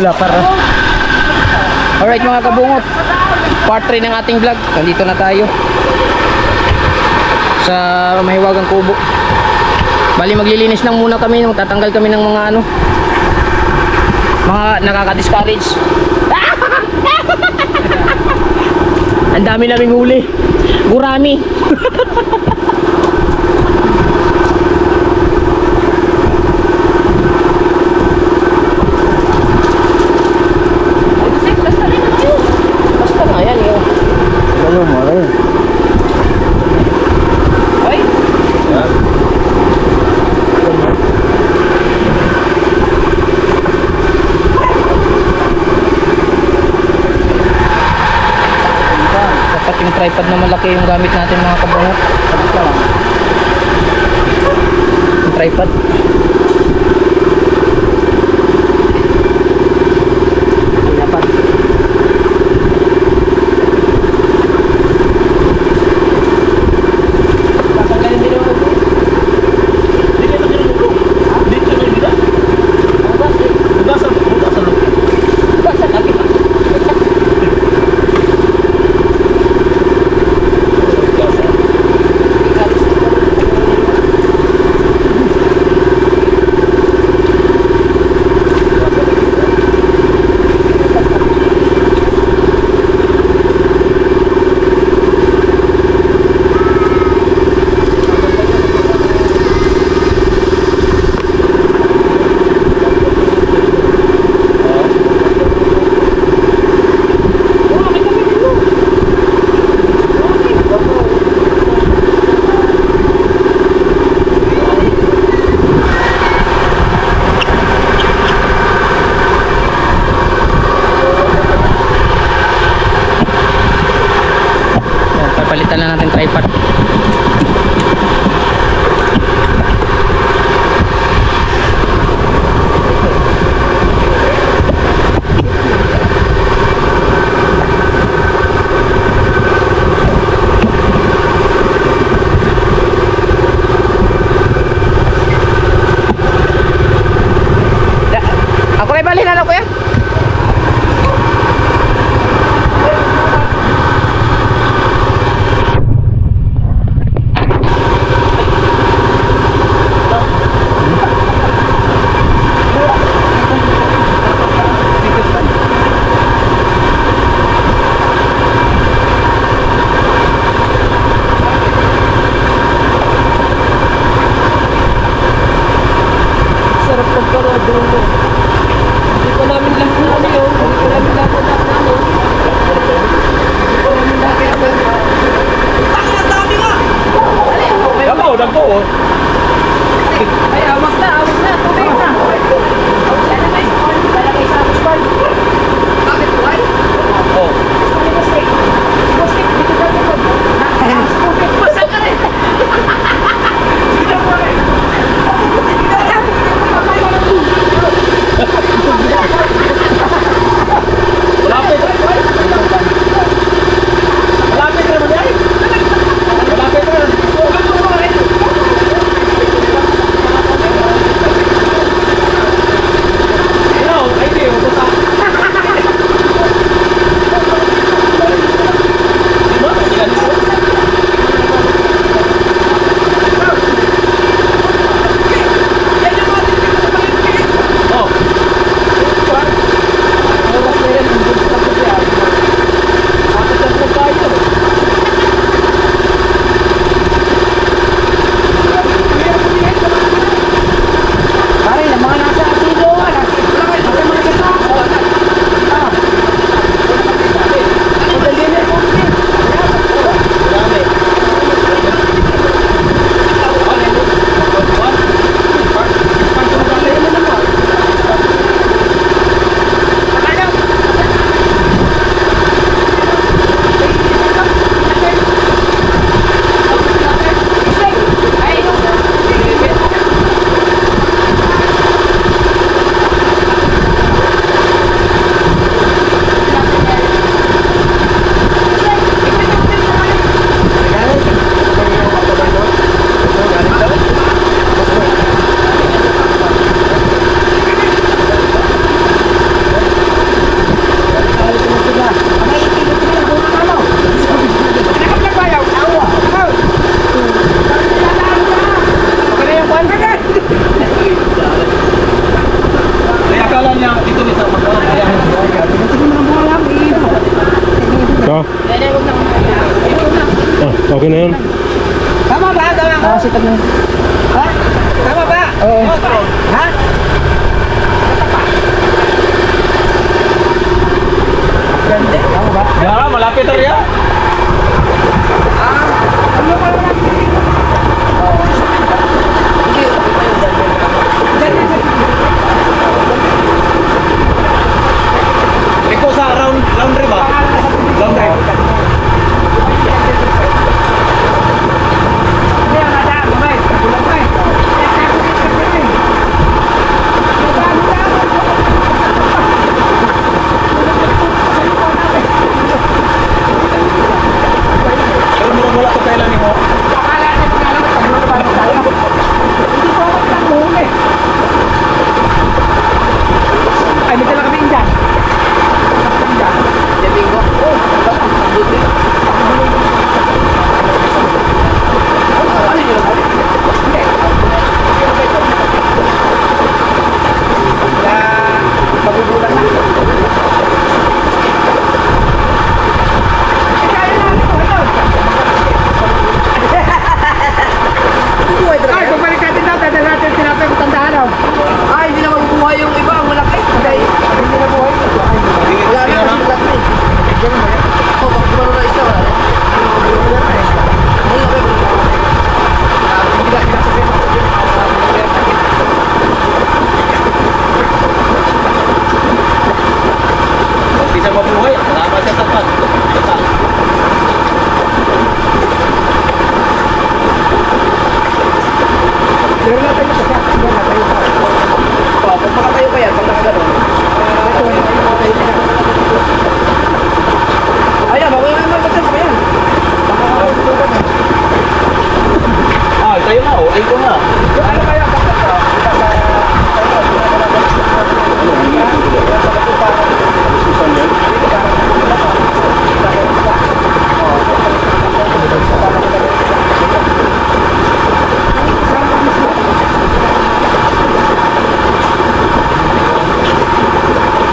Wala para. Alright mga kabungot, part 3 ng ating vlog. Nandito na tayo sa Mahiwagang Kubo. Bali maglilinis lang muna kami, tatanggal kami ng mga mga nakaka-discourage. Ang dami naming huli. Gurami. Basta nga yan yun. Ano mo rin? Ay! Dapat yung tripod na malaki yung gamit natin mga kabungot. Yung tripod. Dapat. Tatanggalin din yung ulo. Hindi ka natin ulo. Hindi ka natin ulo. Hugasan mo. Basta natin. Papalitan na natin tripod. Ako rin bali na lang kuya. Okay na yun. Tama ba? Tama ko? Kasi tag Ha? Tama ba? Oo. Ha? Ganda. Tama ba? Yara, malapit na rin. Ano pa naman? Hindi, Ikaw sa laundry ba? Laundry. Pero mura-mura ko kailan ni mo. Ay, may dala kami dyan. Bingo. Magugulan na. Ay, pagbalik natin daw, dadal natin tinapay mo tandaan daw. Ay, hindi na mabubuhay yung iba. Malaki. Hindi na buhay. Wala na kasi malaki. Oh, pag gumano na isa, wala na. Wala na. Hindi siya mabuhay. Salamat sa tapat. Pero natin ito siya. Yan, natayo pa. Oh, kung makatayo pa yan, pag nakagano. Ayan, bagoy na naman ba pa yan? Ah, tayo na. Oh. Ay ko na. Ano kaya?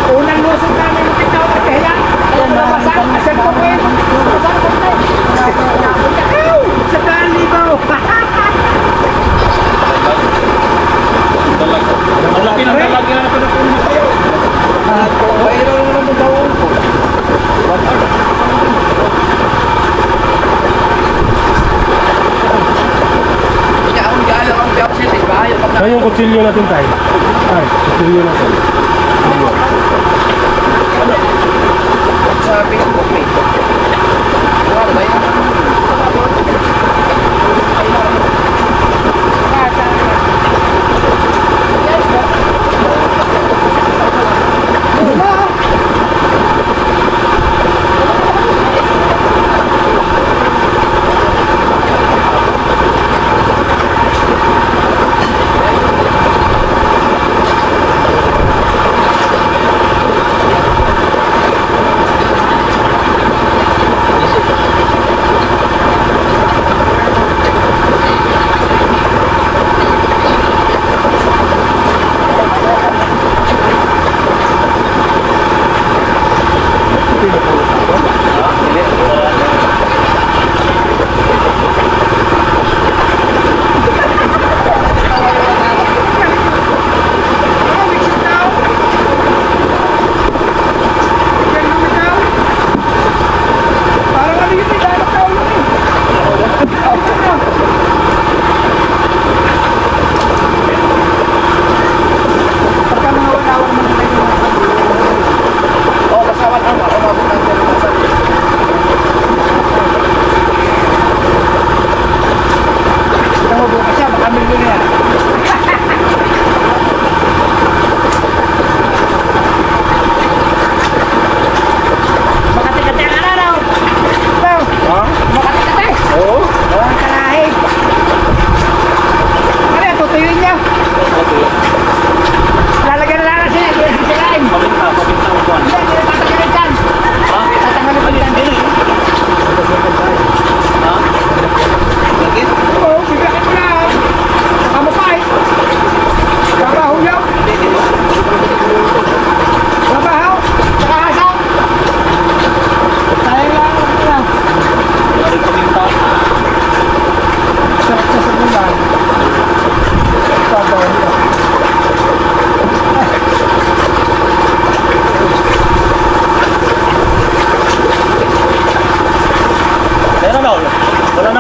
Unang lusog namin yung pitaw na kaya. Ayan, nabasag. Asan ko po yun? Nabasag ko po yun. Sa daan libaw. Dalag. Ang laki ng dalag na pinapunin mo kayo. Mayroon naman ang magawin ko. Hindi akong galaw ang piyapsit eh. Bahayo pag Saan yung kutsilyo natin tayo? Ay, kutsilyo natin. sa Facebook page. Ano ba yun?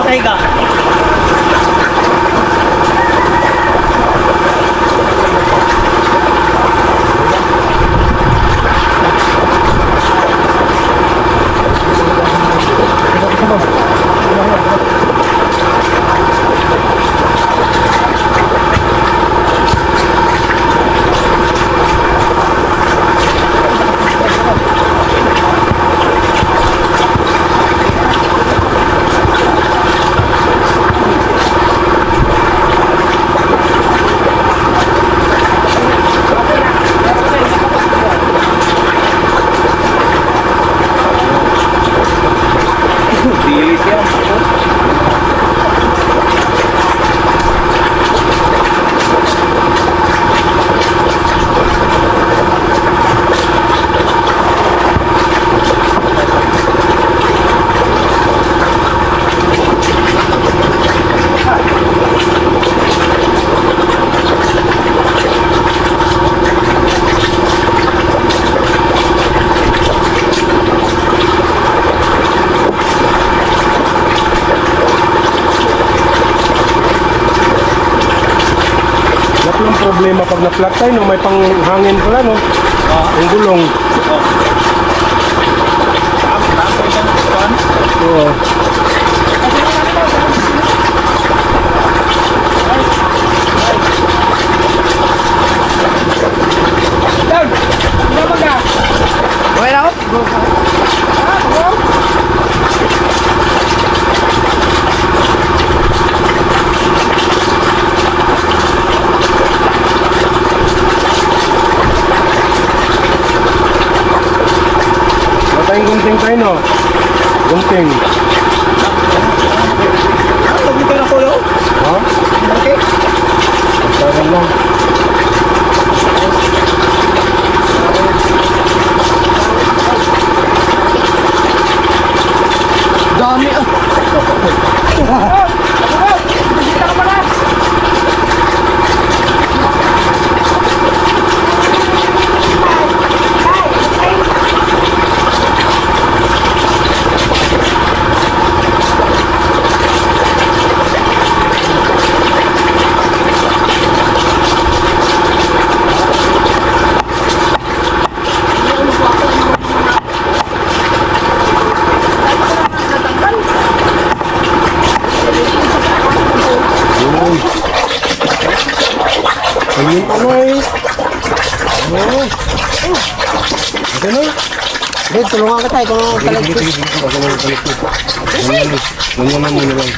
Patay ka. Dilis yan. Ito yung problema pag na-flat tayo, no? May panghangin pala, no? Yung gulong. Tapos isang kuhan. Oo. Down! Ano ba ka? Okay na ako? Go. Matayong gunting tayo, no? Gunting. Huwag ka na kulo. Ha? Okay. Tagal lang. Dami ah. Bisita ka pala! Ayun ano eh. Oo. Ito na. Red, tulungan ka tayo kung Gilid, gilid, gilid. Ako na yung palikit. Ganyan na muna lang.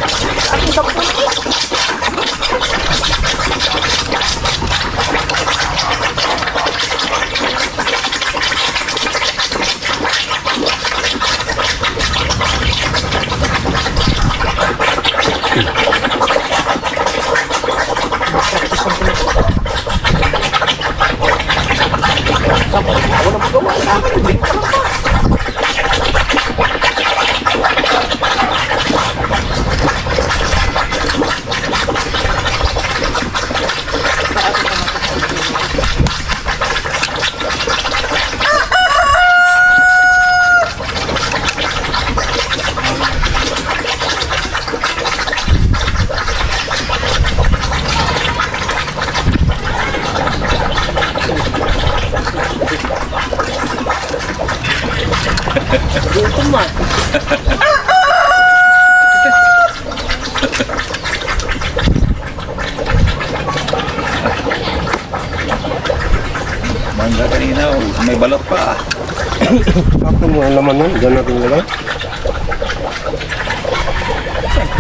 Mangga kanina, may balot pa. Ako mga laman nun. Diyan natin nilagay.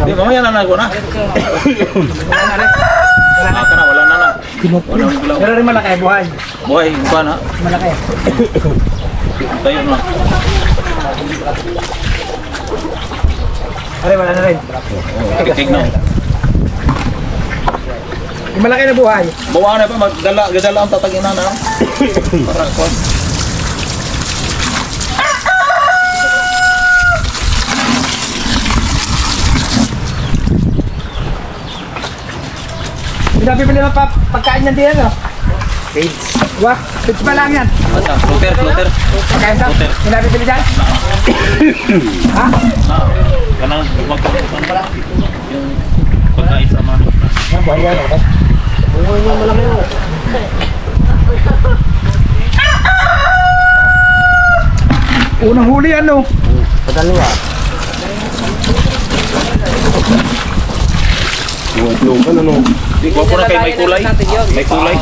Di, mamaya na nago na. Wala ka na, wala na na. Wala na gulaw. Pero rin malaki, buhay. Buhay, ba na? Malaki. Tayo na. Aray, wala na rin. Titig na. Yung malaki na buhay. Bawa na pa, gadala ang tatagin na na. Para ko. Pinabibili mo pa pagkain niyan din, ano? Page. Wah, page pa lang yan. Asa, floater. Pagkain sa? Hotel. Pinabibili dyan? Ha? Kanang, wag ka. Yan, buhay yan, okay? Bungo yung malaki mo. Unang huli ano? Sa dalawa. Yung itlogan, ano? Ikaw po na kayo may kulay. May kulay.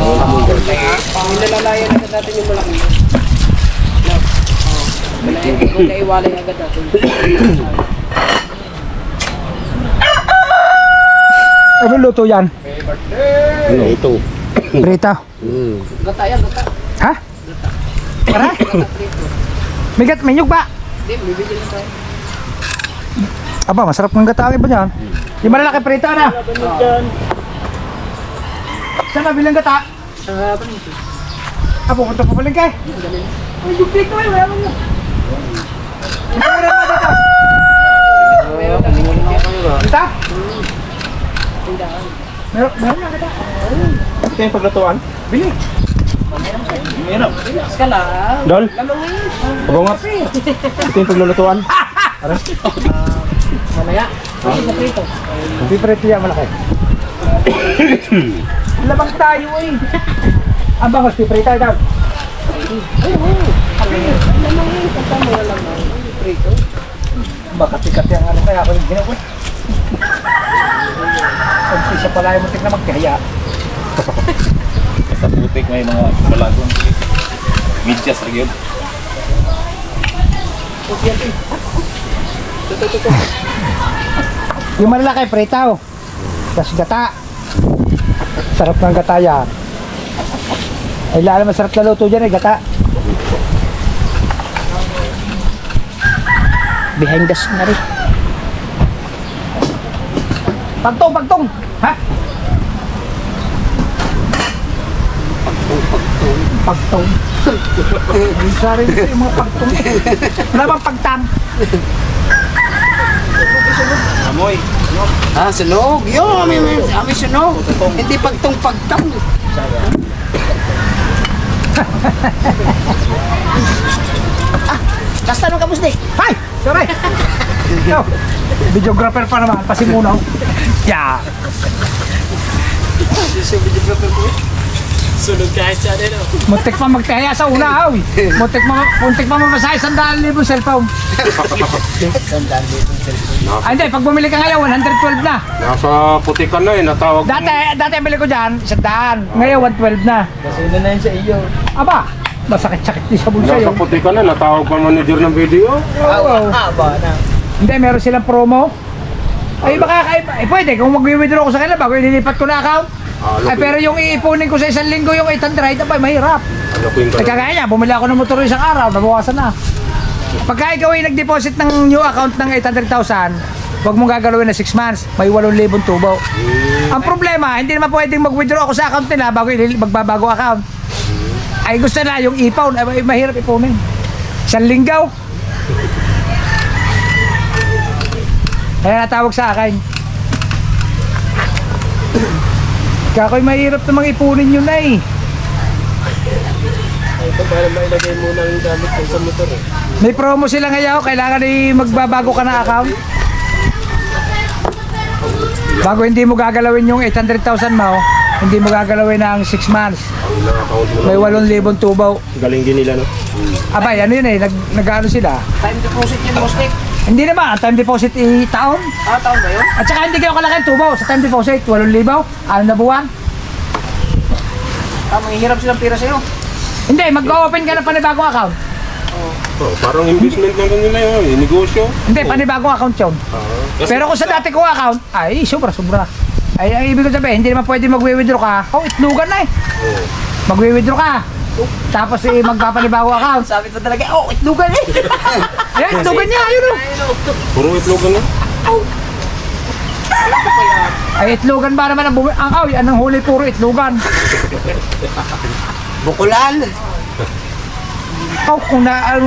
Nilalalayan agad natin yung malaki. Kung naiwalay agad natin. Ano luto yan? Ano? Ito. Prita. Gata yan, gata. Ha? Tara? May nyug ba? Hindi, bibigyan lang tayo. Aba, masarap ng gatawin ba dyan? Yung malalaki prita na. Saan na bilang gata? Pupunta pa paling kay. Ay, yung dito ay, wala mo. Hindi mo rin pa dito. Meron kami Gata? Meron na gata. Ito yung paglatuan? Bili. Relax ka lang. Dol? Lamangin. Abongat. Ito yung paglulutuan? Mamaya. Kasi na prito. Hindi prito yan, malaki. Labang tayo eh. Ang bangos, piprita daw. Lamangin. Kasama na lamang. Prito. Makatikat yung ano kaya ako yung ginawa. Pag-isa pala yung muntik na magkaya. Sa putik may mga balagong. Midyas lagi yun. Yung malalaki, pritaw. Tapos gata. Sarap ng gata yan. Ay lalo masarap na luto dyan eh, gata. Behind the scene na rin. Pagtong, pagtong! Ha? Pagtong. Bisa rin ito yung mga pagtong. Wala bang pagtang? Amoy. Ah, sunog. Yung amin sunog. Hindi pagtong-pagtong. Kasta nung kapusnik. Hi! Sorry! Yo, videographer pa naman, pasimunaw. Yeah. Sunog kahit saan eh, no? Muntik pa magtaya sa una, aw. Muntik pa mamasahe 100,000 cellphone. Ah, hindi, pag bumili ka ngayon, 112 na. Nasa putikan na eh, natawag. Dati bili ko dyan, 100. Ngayon, 112 na. Kasi na yan sa iyo. Aba, masakit-sakit din sa bulsa Nasa yun. putikan na, natawag pa manager ng video. Oo. Haba na. Hindi, meron silang promo. Ay, baka, pwede, kung mag-withdraw ko sa kanila, bago ililipat ko na account. Ay, pero yung iipunin ko sa isang linggo, yung 800, abay, mahirap. Ano ko yung Ay, kagaya niya, bumili ako ng motor isang araw, nabawasan na. Pagka ikaw ay nag-deposit ng new account ng 800,000, huwag mong gagalawin na 6 months, may 8,000 tubo. Ang problema, hindi naman pwedeng mag-withdraw ako sa account nila bago magbabago account. Ay, gusto na yung ipawn, ay mahirap ipunin. Isang linggaw. Kaya natawag sa akin. Kaya ako'y mahirap namang ipunin yun na eh. Ito para mailagay muna yung gamit ko sa motor eh. May promo sila ngayon, kailangan magbabago ka na account. Bago hindi mo gagalawin yung 800,000 mo, hindi mo gagalawin ng 6 months. May 8,000 tubaw. Galing din nila, no? Abay, ano yun eh, nag-ano sila. Time deposit yung mustik. Hindi naman, ang time deposit taon. Ah, taon ba yun? At saka hindi kayo kalaki tubaw sa time deposit, 8,000, 6 na buwan. Ah, manghihirap silang pira sa'yo. Hindi, mag-open ka ng panibagong account. Oh, parang investment lang din nila yun, negosyo. Hindi, panibagong account yun. Pero kung sa dati ko account, ay sobra-sobra. Ay, ang ibig ko sabihin, hindi naman pwede mag-withdraw ka. Oh, itlugan na eh. Mag-withdraw ka. Tapos magpapanibago account. Sabi ko talaga, oh, itlugan eh. Ayan, itlugan niya, ayun o. Puro itlogan na. Ay, itlugan ba naman ang huli puro itlugan. Bukulan. Oh, kung ang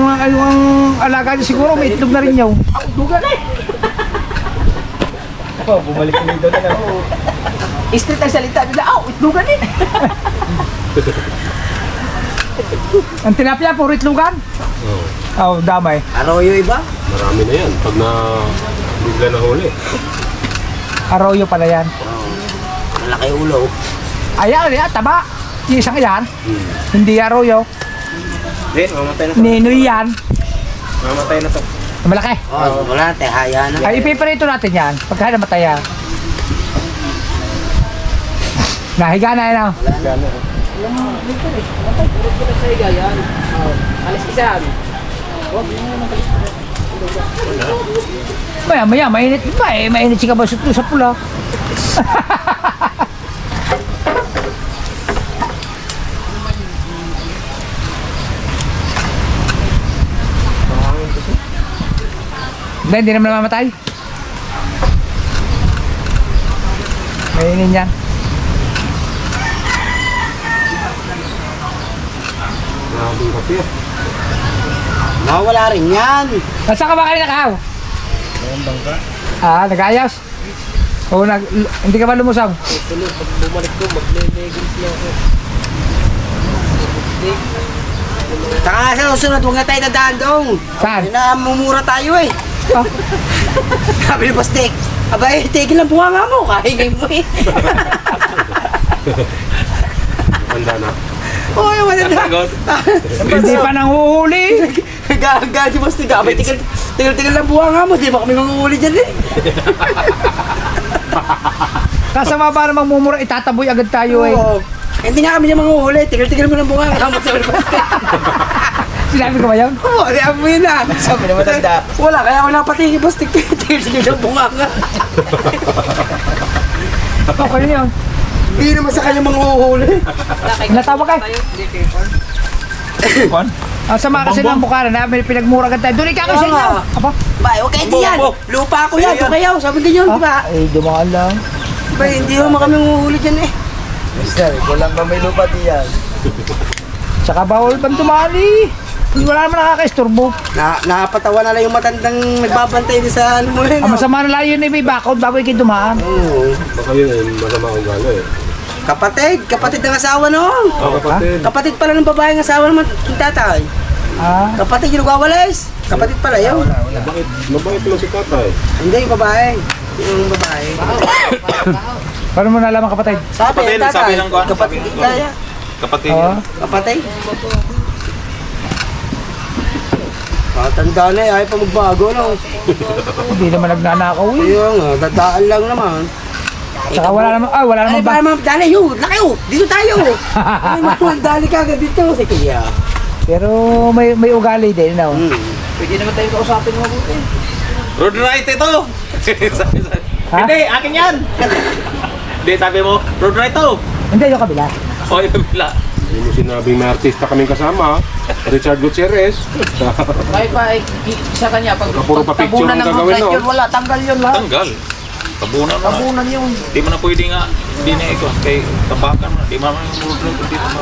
alaga niya siguro, may itlog na rin yaw. Oh, itlugan eh. Oh, bumalik kami doon na. Street ang salita nila, oh, itlugan eh. Ang tilapia, puro itlugan. Oh, damay. Arroyo iba? Marami na yan, pag na bigla na huli. Arroyo pala yan. malaki ulo. Ayan, yan, taba. Yung isang yan. Hindi arroyo. Hindi, mamatay na to. Ninoy yan. Mamatay na to. Malaki. Oh, wala, tehaya na. Ay, ipiprito natin yan. Pagka namatay yan. Nahiga na yan, oh. Maya, mainit pa eh. Mainit si kabasot doon sa pula. Hindi naman namamatay. Mainin yan. Maraming kape. Nawala rin yan. Nasa ka ba kayo nakahaw? Ah, nag-ayos? O hindi ka ba lumusang? Saka nga sa susunod, huwag na tayo dadaan doon. Saan? Namumura tayo eh. Ah, Sabi ni Boss Dick, abay, tigil lang bunganga mo, kahingay mo eh. Handa na. Oo, wala na. hindi pa nang huhuli. Gaga si Boss Dick, abay, tigil lang bunganga mo, di ba kami manguhuli dyan eh. Kasama ba namang mumura, itataboy agad tayo eh. Oo. Hindi nga kami niya manguhuli, tigil mo ng bunganga mo, sabi ni Boss Dick. Sinabi ko ba yun? Oo, di mo yun ah. Sabi na matanda. Wala, kaya ako napatingin, Boss Dick, tigil ng bunganga. Okay yun. Hindi naman sa kanya manguhuli. Natawag ka. Sama kasi ng Bukaran na may pinagmura agad tayo. Doon ikaw sa inyo. Aba? Ba, huwag kayo diyan. Lupa ko yan, doon kayo. Sabi ganyan, di ba? Ay, dumaan lang. Ba, hindi naman kami manguhuli dyan eh. Mister, walang ba may lupa diyan? Tsaka bawal bang tumali? Wala naman nakaka-isturbo. Nakapatawa na lang yung matandang nagbabantay din sa ano mo yun. Ang masama na lang yun ay may bakod bago ikay dumaan. Oo. Baka yun ay masama ang gala eh. Kapatid ng asawa noon. Kapatid. Kapatid pala ng babaeng asawa naman yung tatay. Ah, Kapatid yung nagwawalis. Kapatid pala yun. Mabait lang si tatay. Hindi yung babae. Yung babae. paano mo nalaman kapatid? Sabi Kapatid, yung tatay. sabi ng kuwan, Kapatid sabi ng yung kaya. Kapatid. Oo. Kapatid. Tanda na eh, ayaw pa magbago no. Hindi naman nagnanakaw eh. Ayun nga, dadaan lang naman. Tsaka wala naman, wala Ay, naman ba ba? naman, dali yun, laki yun, dito tayo. Ay, makuha, dali ka agad dito, si Kuya. Pero may ugali din, no? Pwede naman tayo kausapin mo mabuti. Road right ito! Ha? Hindi, akin yan! Hindi, sabi mo, road right to! Hindi, yung kabila. O, yung bila. Hindi mo sinabing may artista kaming kasama. Richard Gutierrez. May pa, isa kanya, pag Puro pa-picture tabunan ang ng gagawin, road no? yun, wala, tanggal yun lahat. Tanggal. Tabunan mo na. Tabunan yun. Di mo na pwede nga, hindi na ikaw, kay tabakan mo. Di mo naman yung road right dito mo.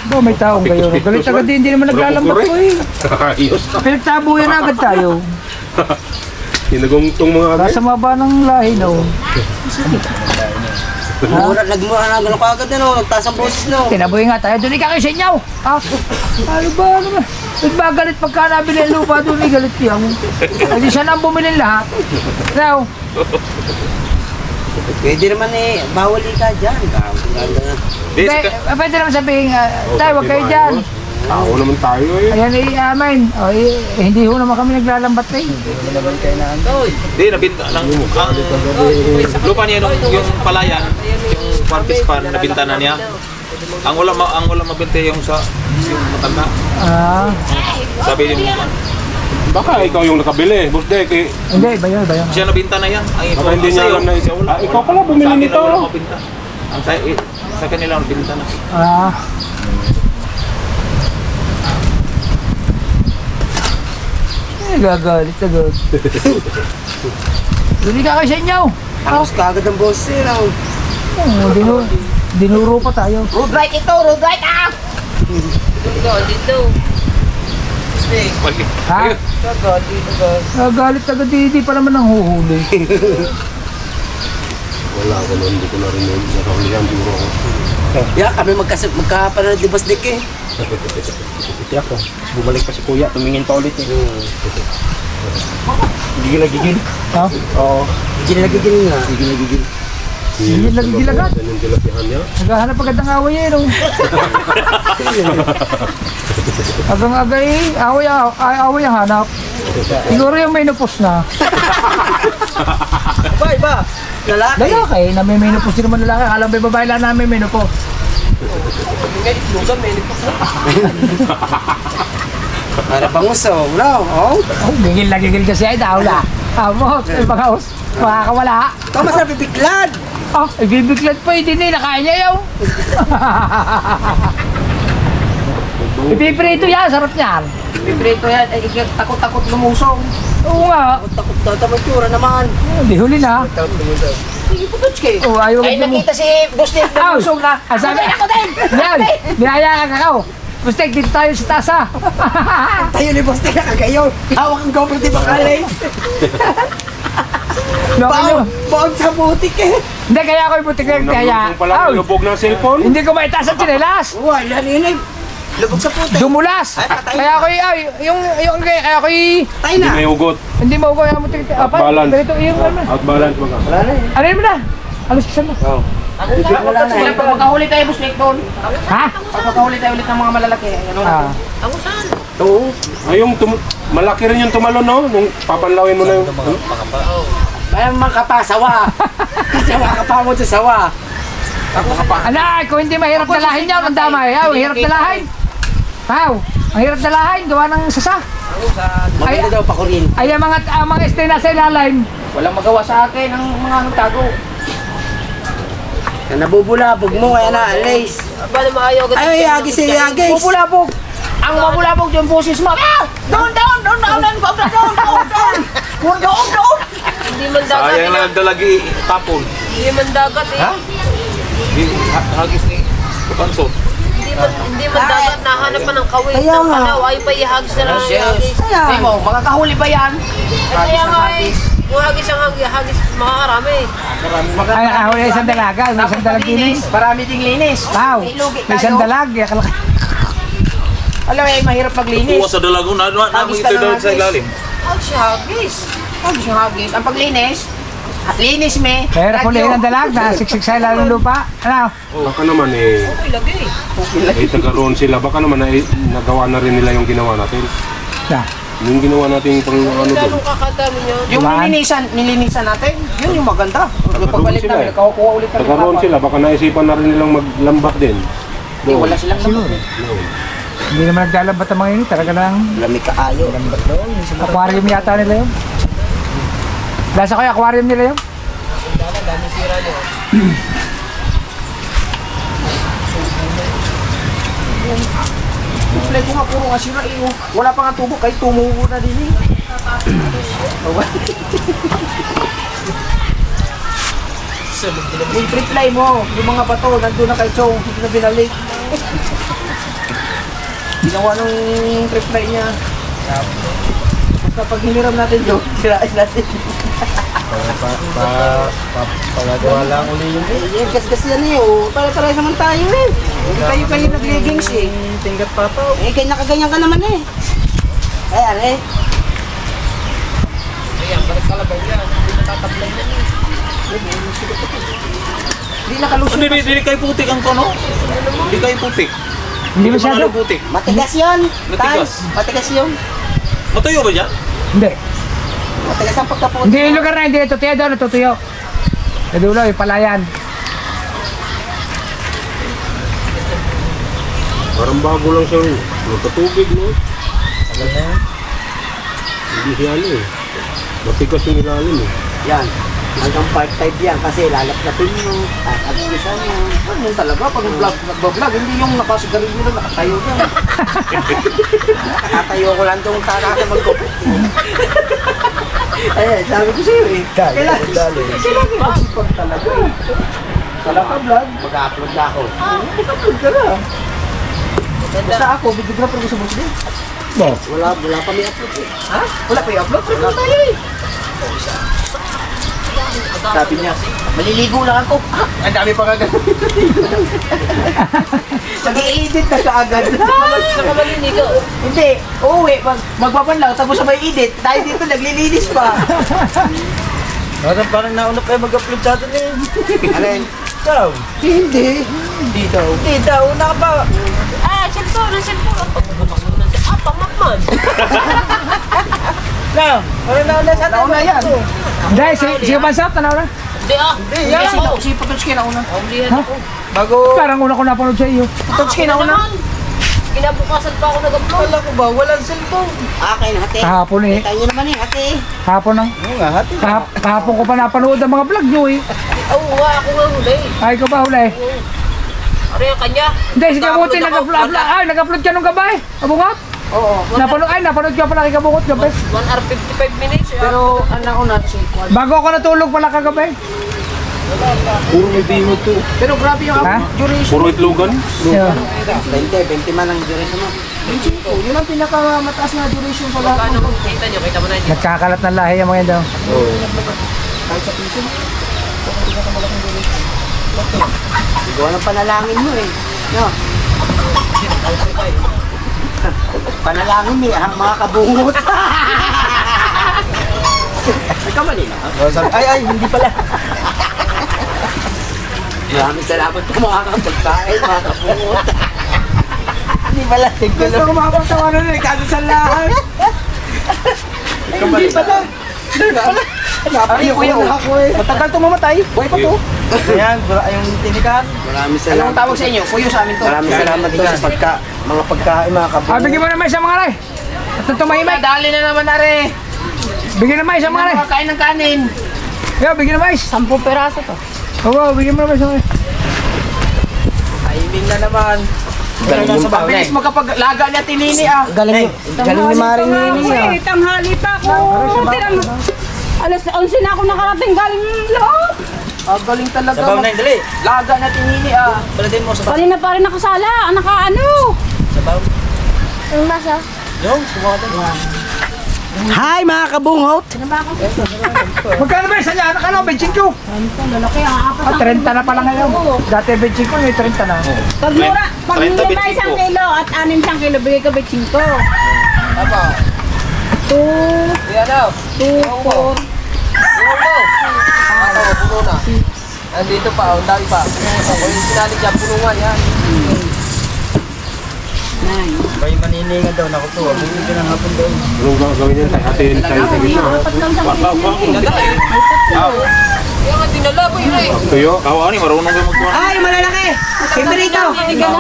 Ba, may taong kayo. Galit agad din, hindi naman naglalambat ko eh. Ayos. Pinagtabuyan na agad tayo. Hinagungtong mga agad. Nasa maba ng lahi, no? Nagmura na gano'n ka agad no, nagtaas ang boses no. Tinaboy nga tayo, doon ikaw kayo sa inyo. Ha? Ano ba, ano ba? Nagbagalit pagka nabili ang lupa, doon galit yan. Hindi siya nang bumili lahat. Now, Pwede naman eh, bawal ka dyan. Di, saka- pwede naman sabihin, tayo, wag kayo dyan. Tao naman tayo eh. Ayan, amin. Hindi ho naman kami naglalambat na eh. Di, nabinta lang. Ang lupa niya, yung palayan, yung partis pan, nabinta na niya. Ang wala mabinta yung sa yung matanda. Ah, Sabi niya mo, Baka ikaw yung nakabili. Boss Dek eh. hindi, iba yun, iba yun. siya nabinta na yan. Ang ito, Baka hindi niya alam na ikaw. Ikaw pala Sa bumili akin nito. na wala mabinta. Ang sa kanila nabinta na. Ah. Gagalit agad. Doon ikaw kayo sa inyo. Tapos ka agad ang boses eh no. Dinuro pa tayo. Road right ito, road right ah! Ha? Gagalit agad, hindi pa naman ang huhuli. Wala ko nun. Hindi ko narinig. Nakahulihan siguro ako. Yeah, kami magkapanood ni Boss Dick eh. Tiyak ko. Bumalik pa si Kuya. Tumingin pa ulit eh. Gigil na gigil. Ha? Oo. Gigil na gigil nga. Gigil na gigil. Hindi nagigil agad. Yan yung tilapihan niya. Naghahanap agad ng away eh, no? Hanggang agad eh, away ang hanap. Siguro yung menopause na. Iba. Lalaki. Lalaki, na may menopause din naman lalaki. Alam ba yung babae lang namin menopause? Para banguso, no? Oh. Oh, gigil na gigil kasi ay daw la. Amos, ay pagkaos. Makakawala. Ito mas napipiklad. Oh, ibibiglat pa hindi na nakain niya yaw. Ipiprito yan, sarap niyan. Piprito yan, ay takot-takot lumusong. Oo nga. Takot na tamatura naman. Di huli na. Sige, pututs kayo. Oh, ayaw Ay, mo. nakita si Busnet na lumusong na. Ang sabi ako din. Yan, niyaya ka kakao. Bustek, dito tayo sa tasa. Tayo ni Busnet na kagayon. Hawak ang GoPro di ba kalay? Baon sa butik eh. Hindi, kaya ako yung butik na kaya. Kung pala Aw, lubog ng cellphone. hindi ko maitaas ang tsinelas. Wala nila. Lubog sa putik. Dumulas. Ay, patay. Kaya ako kaya ako Tayo Hindi na. may ugot. hindi mo ko yung butik. Apa, balance. ganito yung ano. Outbalance mga. Wala na eh. Ano mo na? Alas ka mo. Wala na. Pag makahuli tayo Busnet doon. Ha? Pag makahuli tayo ulit ng mga malalaki. Ano na? Ah. Oo. Ay, malaki rin yung tumalon, no? Nung papanlawin mo na yung... Kaya makapasawa. Sawa ka pa mo sa sawa. Ano, kung hindi mahirap dalahin niya, ang damay. Aw, hirap dalahin. Aw, ang hirap dalahin, gawa ng sasa. Maganda daw pa ko rin. Ay, ang mga stay na sa ilalim. Walang magawa sa akin ang mga nagtago. Nabubulabog mo kaya na, Lace. Bali maayaw agad. Ay, agis eh, agis. Bubulabog. Ang mabulabog yung boses mo. Ah! Doon! Hindi man dagat. Sayang na nagdalagi tapon. Hindi man dagat eh. Hagis ni Kapanso. Hindi man dagat. Nahanap pa ng kawin Kaya ng nga. kalaw. Ay pa ihagis na lang ang hagis. Ay mo, makakahuli ba yan? Kaya nga eh. Kung hagis ang hagis, makakarami. Ay, wala isang dalaga, may isang dalag linis. Marami ding linis. Aw, Ilugi may isang tayo. dalag. Alam mo, mahirap maglinis. Kuha sa dalago na Hagis ito ka ng daw sa hagis. ilalim. Hagis hagis. Pag siya hagis. Ang paglinis, at linis me. Pero pulihin ang dalag na siksik sa ilalim ng lupa. Ano? Baka naman eh, Okay lagi. ay taga-roon sila. Baka naman ay nagawa na rin nila yung ginawa natin. Na. Yung ginawa natin pang ano doon. Lalong kakadami niya. Yung Diba? nilinisan natin, yun yung maganda. Pagbalik sila namin, eh. nakakuha ulit kami. Taga-roon sila. Baka naisipan na rin nilang maglambak din. Hindi, wala silang Siguro. Hindi naman naglalabat ang mga yun. Talaga lang Lamig ka ayo. aquarium yata nila yun. Lasa ko yung aquarium nila yun. Play ko nga puro nga sira eh. Oh. Wala pa nga tubo, kahit tumubo na din eh. Yung reply mo, yung mga bato, nandun na kay Chong, hindi na binalik. Ginawa nung reply niya. Basta pag hiniram natin Chong, sirain natin. Pagagawa lang uli yun eh. Yan, kasi yan eh, oh. Para-para naman tayo eh. Hindi kayo nag-leggings eh. Tingkat pa to. Eh, kaya nakaganyan ka naman eh. Kaya eh. Ayan, balik kalabay yan. Hindi natatablay yan eh. Hindi nakalusot. Hindi kayo putik ang tono. Hindi kayo putik. Hindi masyado. putik. Matigas yun. Matigas. Tay, matigas yun. Matuyo ba dyan? Hindi. Matigas ang pagkaputi. Hindi yung lugar na hindi tutuyo doon, natutuyo. Sa dulo, yung palayan. Parang bago lang siya. Nagkatubig, no? Tagal na yan. Hindi siya ano eh. Matigas yung ilalim eh. Yan. Hanggang part 5 yan kasi lalaplatin mo. Tatagisan mo. Ano talaga pag nagbablog, hindi yung nakasigarilyo na nakatayo yan. Nakatayo ko lang itong kakata mag-cook. Eh, sabi ko sa'yo eh. Kailangan magsipag talaga eh. Talaga vlog. Mag-upload na ako. Mag-upload ka na. Basta ako, videographer ko sa Muslim. Wala pa may upload eh. Ha? Wala pa yung upload? Wala tayo eh. Sabi niya, maliligo lang ako. Ang dami pa kagad. Nag-i-edit na kaagad. Saka maliligo. Hindi, uuwi, magpapanlaw, tapos sabay edit. Tayo dito, naglilinis pa. Parang naunap kayo mag-upload sa atin eh. Alin? Ikaw? Hindi. Hindi daw. Hindi daw, una ka ba? Cellphone. Pamakman. Na, parang nauna sa atin. Nauna yan. Hindi, si Bansap, tanaw na. Hindi Hindi, yan. Si Pototski nauna. Ulihan ako. Bago, Parang una ko napanood sa iyo. Pototski nauna. Kinabukasan pa ako nag-upload. Kala ko ba, walang cellphone. Akin, hati. Kahapon eh. Tayo naman eh, hati. Kahapon ng... Oo nga, hati. Kahapon ko pa napanood ang mga vlog nyo eh. Oo nga, ako nga huli. Ay, ikaw ba huli? Ano yung kanya? Hindi, si Kabuti nag-upload. Ay, nag-upload ka nung gabay. Abungat. Oo. Napanood ka pala kay Kabungot gabay. 1 hour 55 minutes. Pero, ang nauna, si Kwan. Bago ako natulog pala kagabi. Puro may bimot to. Pero grabe yung Ha? duration. Puro itlogan. Yeah. 20 man ang duration mo. 25. Yun ang pinakamataas na duration sa lahat. Ano, kita mo na yun. Nagkakalat ng lahi ang mga yan daw. Kahit sa piso. Gawa ng panalangin mo eh. No? Panalangin ni ang mga kabungot. Nagkamali na. Ay, hindi pala. Maraming salamat po mga kapagkain, mga kabungot. Hindi pala. Gusto ko makapagtawanan na eh, kaso lahat. Hindi pala. Ay, kuya, ako eh. Matagal itong mamatay. Buhay pa to. Ayan, yung tinikan. Maraming salamat. Anong tawag sa inyo? Kuyo sa amin to. Maraming salamat to sa mga pagkain, mga kabungot. Ah, bigyan mo naman isang mga ray. At ito mahimik. Dali na naman na rin. Bigyan naman isang mga ray. Kain ng kanin. Yo, bigyan naman is. 10 peraso to. Oo, bigyan mo naman isang ray. Timing na naman. Galing yung pabilis magkapaglaga niya tinini ah. Galing ni Maring Nini ah. Tanghali pa ako. Alas 11 na ako nakarating galing loob. Galing talaga. Sabaw na yung dali. Laga na tinini ah. Baladin mo sa Kanina pa rin nakasala. Nakaano. sabaw. Yung, sumakot. Hi mga kabungot! Magkano ba isa niya? Nakala ko, 25. Lalaki ang apat. 30 na pala ngayon. Dati 25, ngayon 30 na. Pag mura, pag 30, lima 25. 1 kilo at 6 isang kilo, bigay ko 25. Apa? 2, Yan daw. 2, 4. Puno na. Andito pa, ang dami pa. Kung yung sinali dyan, puno nga yan. May maniningan daw na ko to. Bumili ka ng hapon daw. Anong gawin yan? Hatiin tayo sa gitna. Yung nga dinala ko yun eh. Tuyo. Kawa ni marunong kayo magkuha. Ay, malalaki! Favorito! Ikaw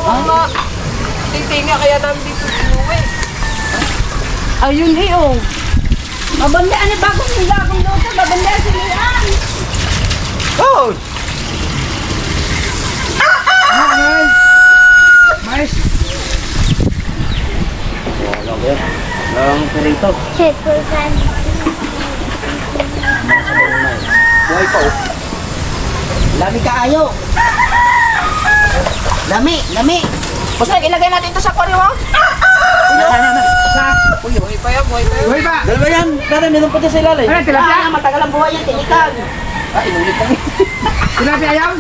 ang mga titinga kaya namin dito inuwi. Ayun eh, oh. Mabanda, ano bagong luto? Mabanda sila yan. Oh! Mais. Ang favorito. Buhay pa oh. Lami kaayo. Lami. Basta ilagay natin ito sa aquarium ha? Buhay pa yan, buhay pa yan. Uy ba? Dalawa yan. Pero meron pa dyan sa ilalim. Ano, tilapia? Matagal ang buhay yan, tinikan. Inulit lang. Tilapia ayam?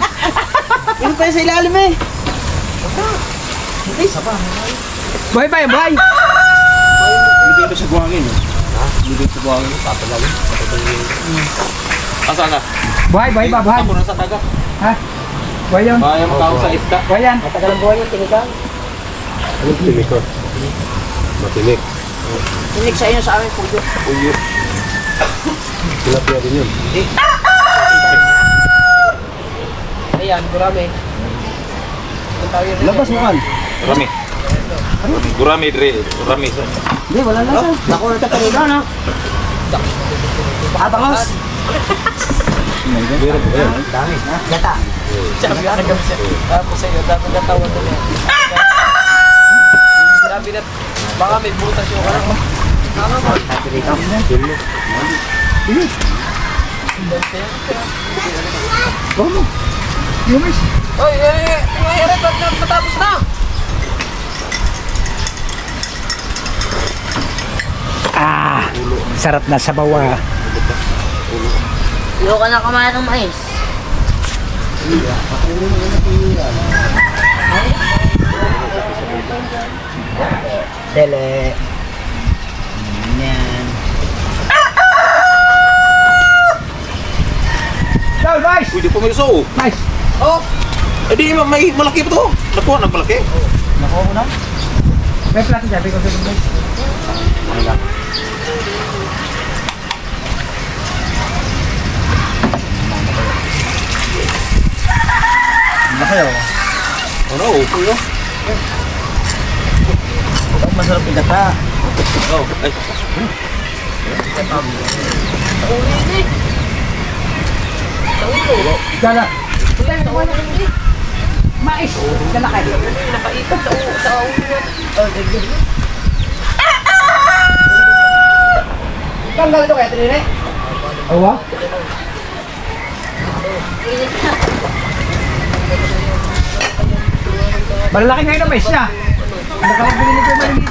Meron pa yan sa ilalim eh. Buhay pa yan, buhay. Hindi ito sa buhangin. Hindi ito sa buhangin. Papalawin. Asa ka? Buhay ba, buhay. Ako nasa daga. Ha? Buhay yun. Kaya mo tao sa isda. Buhay yan. Matagal ang buhay yan, tinikan. Anong tinik ko? Matinik. Tinik sa inyo sa amin, puyo. Uyo. Tilapia din yun. Ayan, gurami. Labas mo kan. Rami. Gurami dre. Gurami. Hindi, wala na siya. Naku, nagkakanino, no? Pakabangos. Meron ba yan? Dami, ha? Yata. Sabi ka nagam siya. Tapos sa'yo, dapat natawa na niya. Sabi na, baka may butas yung karang. Yung mais. Oy, nangyayari, matapos na. Ah, sarap na sa bawa. Ayoko na kumain ng mais. Tele. Yan. Go, nice! Pwede po may iso. Nice! Eh di, may malaki pa to. Nakuha, nagmalaki. Nakuha ko na. May plato dyan, bigyan ko guys. Masaya ko. Ano, upo Masarap yung gata. Oh, ay. Gala. Mais! Gala kayo. Napaikot sa ulo. Tanggal ito kaya, Trinine? Awa? Malalaki ngayon ang mais niya. Nakakabili ko maliliit.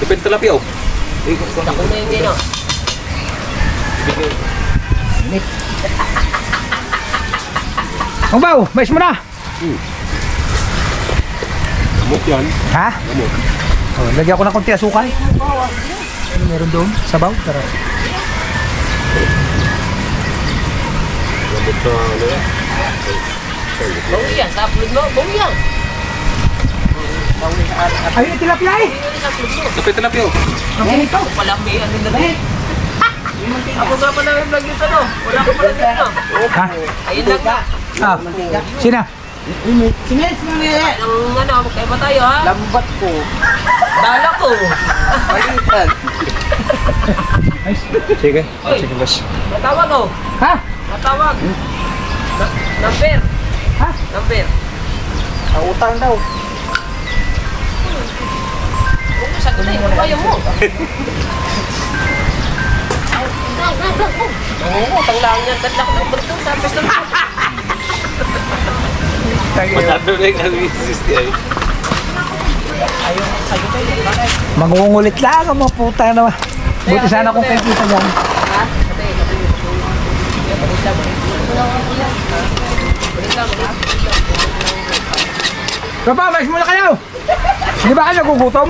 Depende talapia oh. Ako na yung gino. Ang baw, mais mo na. Gamot yan. Ha? Oh, lagyan ko ng konti asukal. Ano meron doon? Sabaw? Tara. Gamot na ano yan. Bawi yan. Sa upload mo. Bawi yan. Ayun yung tilapia eh. Bawi yan sa upload mo. Depende talapia oh. Ang ito. Wala may ano na rin. Ako nga pala yung vlog yun ano. Wala ko pala dito. Ha? Ayun lang na. Ah. Sina? Sinis mo niya. Ang ano, magkaiba tayo ha. Lambat ko. Bala ko. Palitan. Sige. Oy. boss. Matawag oh. Ha? Matawag. Number. Ha? Number. Ang utang daw. Oo, sagutin. Kung ayaw mo. Oo, tanglaan yan. Tatlak ng bato. Tapos na. Masyado na yung nag-resist eh. Mangungulit lang ang mga puta na. Buti sana kung kayo kita dyan. Papa, mais muna kayo! Hindi ba kayo nagugutom?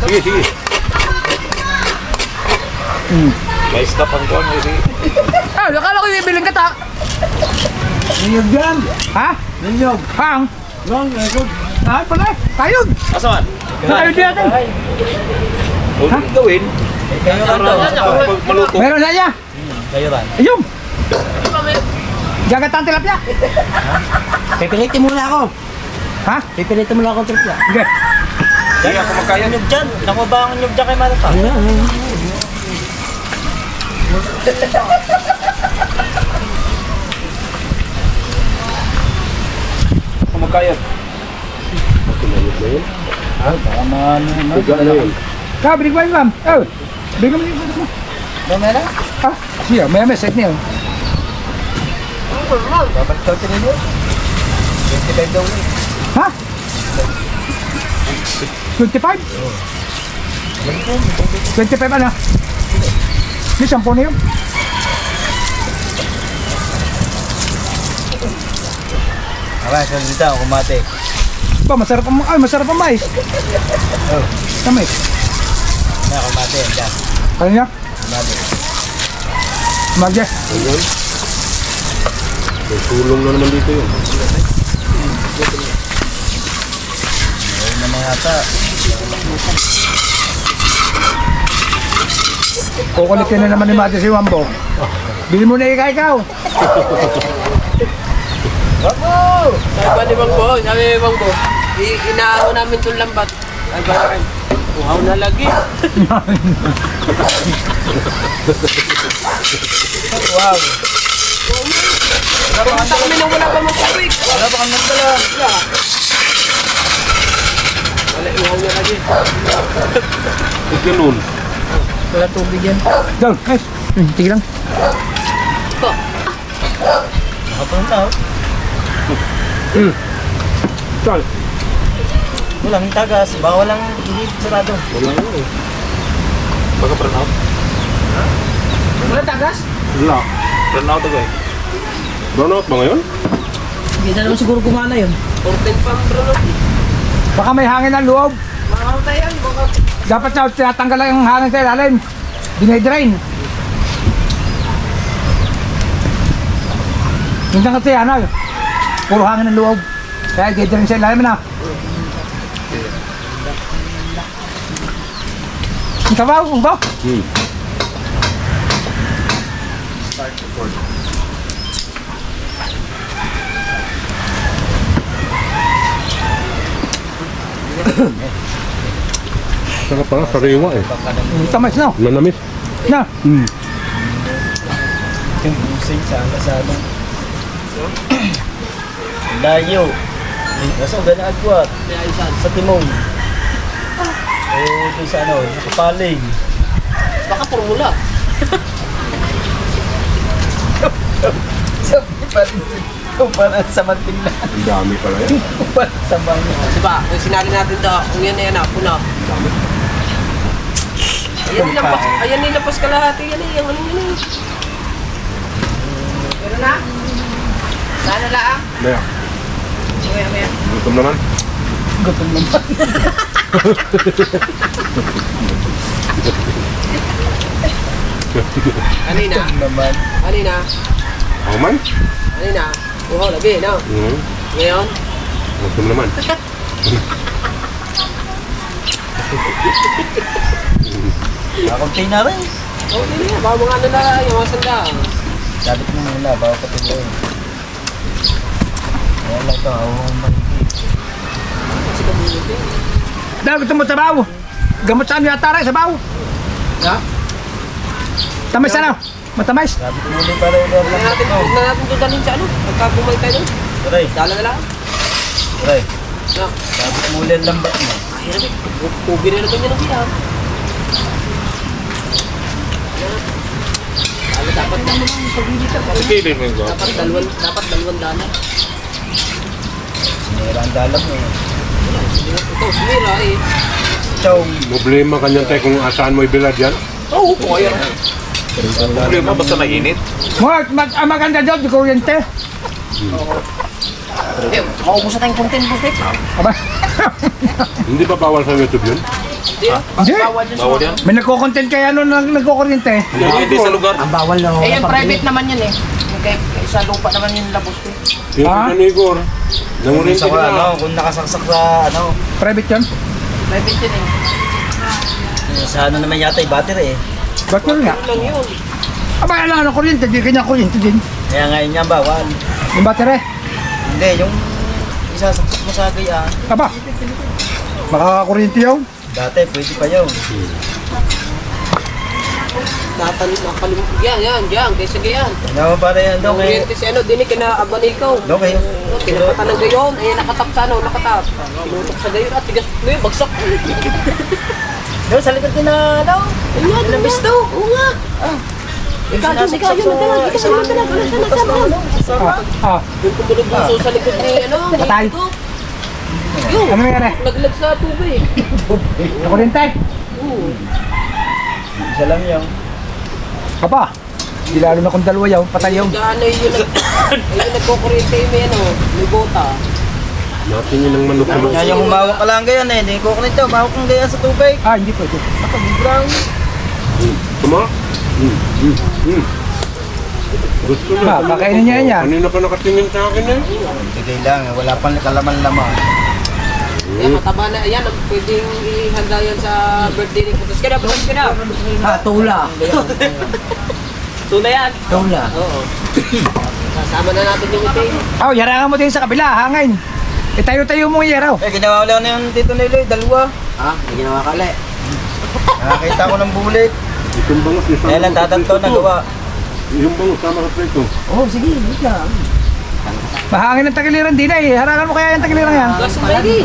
Sige, sige. May stop ang kuhan eh. Ah, nakala ko yung ibiling kata. Ninyog yan. Ha? Ninyog. Pang? Long, ninyog. Ah, pala. Kayod. Asaman? Kayod din natin. Huwag yung gawin. Kayo lang daw. Pag maluto. Meron na niya. Kayo lang. Ayun. Gagat ang tilapia. Pipilitin muna ako. Ha? Pipilitin muna ako ng tripla. Sige. Hindi ako magkaya. Nyug dyan. Nakuha ba ang nyug dyan kay Malata? Ako magkaya. Tiga na yun. Ka, binigwan mo, ma'am. Oh. Binigwan mo yung mo. Mamaya na. Ha? Siya, may set niya. Babalik daw Trinine. 25 daw ulit. Ha? 25? 25 ano? May 10 na yun. Aba, sa dito ako kumate. Ba, masarap ang mais. Oh. Sa mais. Na kumate yan dyan. Ano niya? Kumate. Magya. Ayan. May tulong na naman dito yun. Ayun naman yata. Kukulitin na naman ni Mati si Wambo. Bili mo na ikaw. Sabi pa ni Bangbo, inaaho namin itong lambat. Ay ba rin? Uhaw na lagi. Wow. Pumunta kami nang wala pa magpapik. Wala ba kang nagdala? Wala, uhaw na lagi. Ito nun. Wala tubig yan. Down, guys. Tigil lang. Nakapunta oh. Saan? Walang tagas, baka walang hindi sarado. Wala nga eh. Baka burn out. Wala tagas? Wala. Burn out ako eh. Burnout ba ngayon? Hindi na naman siguro gumana yun. 14 pang bro. Baka may hangin ang loob. Makamatay yan. Baka Dapat na tinatanggal lang yung hangin sa ilalim. Dinidrain. Minsan kasi ano, puro hangin ang loob. Kaya didrain sa ilalim na. Ang sabaw, ang ba? Saka pala, sariwa eh. Tamis na. Manamis. Na. Yung musing sa kasama. Layo. Nasa gana agwat. Sa timong. O doon sa ano, sa kapaling. baka formula. Kumparan sa manting na. Ang dami pala yan. Kumparan sa mga. Diba? Kung sinali natin daw, kung yan na yan, puno. Ayan nilapas kalahati yan eh. Yung ano yun eh. Pero na? Sana lang. Maya. Maya. Gutom naman. Gutom naman. Kanina? Naman. Kanina? Ako man? Kanina? Oo, labi, no? Ngayon? Gutom naman. Kakunti na rin. Oo, hindi na. Baka mga ano na, yung mga sanda. Sabi ko muna, bago patuloy. Ayan lang ito, awang mahigit. Kasi kabulog yan. Dahil gusto mo sabaw. Gamot saan yata rin, sabaw. Ha? Tamis ano? Matamis. Sabi ko muna para ulo Huwag na natin dudalhin sa ano. Pagka bumalik tayo doon. Aray, Dala na lang. aray. No. Sabi ko muna yung lambat mo. Ay, hirap eh. Pugi na naman yun ang hiya. Ano dapat naman ang pag-ibig Pagkilin mo yung go. Dapat dalawang dana. Sinira ang dalam mo. Ito, sumira eh. Chow. Problema kanyan tayo kung asaan mo ibilad yan. Oo, kung ayaw. Problema basta mainit. Ang maganda doon, di kuryente. Eh, maubos na tayong content, boss Nick. Aba, Hindi ba bawal sa YouTube yun? Hindi, Hindi. bawal yun sa Bawal yan. may nagko-content kaya nung nagko-kuryente. Hindi sa lugar. Eh, yung private naman yun eh. Yung kay sa lupa naman yung labos ko. Yung Ah? sa Igor. Nangurin Sa ka ano, na. kung nakasaksak sa ano. Private yun. Private yun eh. Sa ano naman yata yung battery eh. Ba't yun nga? Yun lang yun. Aba, alam na kuryente, di kanya kuryente din. Kaya ngayon niya bawal. Yung battery. Hindi, yung isasaksak mo sa gaya. Aba, makakakuryente yun. Dati, pwede pa yun. Yan, kaysa gayan. Ano ba para yan daw Ang kay... oriente si ano, dinig kinaabang ikaw. Daw kayo. Kinapatan ng gayon, ay nakatap sa ano, nakatap. Tinutok sa gayon at tigas ngayon, bagsak. Daw, sa likod na ano. Ayun, nabis daw. Oo nga. Ikaw yun, ikaw yun. Yung kumulog buso sa likod ni ano, ni Patay. ito. Yun, Ano nangyari? naglag sa tubig. Nakuryente? Oo. Isa lang yun. Aba, di lalo na kung dalawa yun, patay yun. Ano yun, ayun nagkukuryente yung may ano, may bota. Natin yun ang manok-manok. Kaya yung humawak ka lang ganyan eh. Hindi ko kunito, humawak kang ganyan sa tubig. Ah, hindi pwede. Nakabibrang. Tama? Gusto Ah, na. kakainin niya yan. Kanina pa nakatingin sa akin eh. Bigay lang, wala pang kalaman-laman. Yan, mataba na, yan, pwedeng ihanda yan sa birthday ni Putos. Kaya, butas ka na. Tula. Tula yan. Tula. Oo. Kasama na natin yung ito. Oh, yarangan mo din sa kabila, hangin. Itayo-tayo mo yung yaraw. Eh, ginawa ko lang na yung Tito Niloy, dalawa. Ha? Hindi ginawa ka ulit. Nakakita ko ng bulit. Itong bangus. Kaya lang tatatlo nagawa. Yung bangus sama ka prito. Oh, sige, wait lang. Mahangin ang tagiliran din eh. Harangan mo kaya yung tagiliran yan. Gas yung lagi.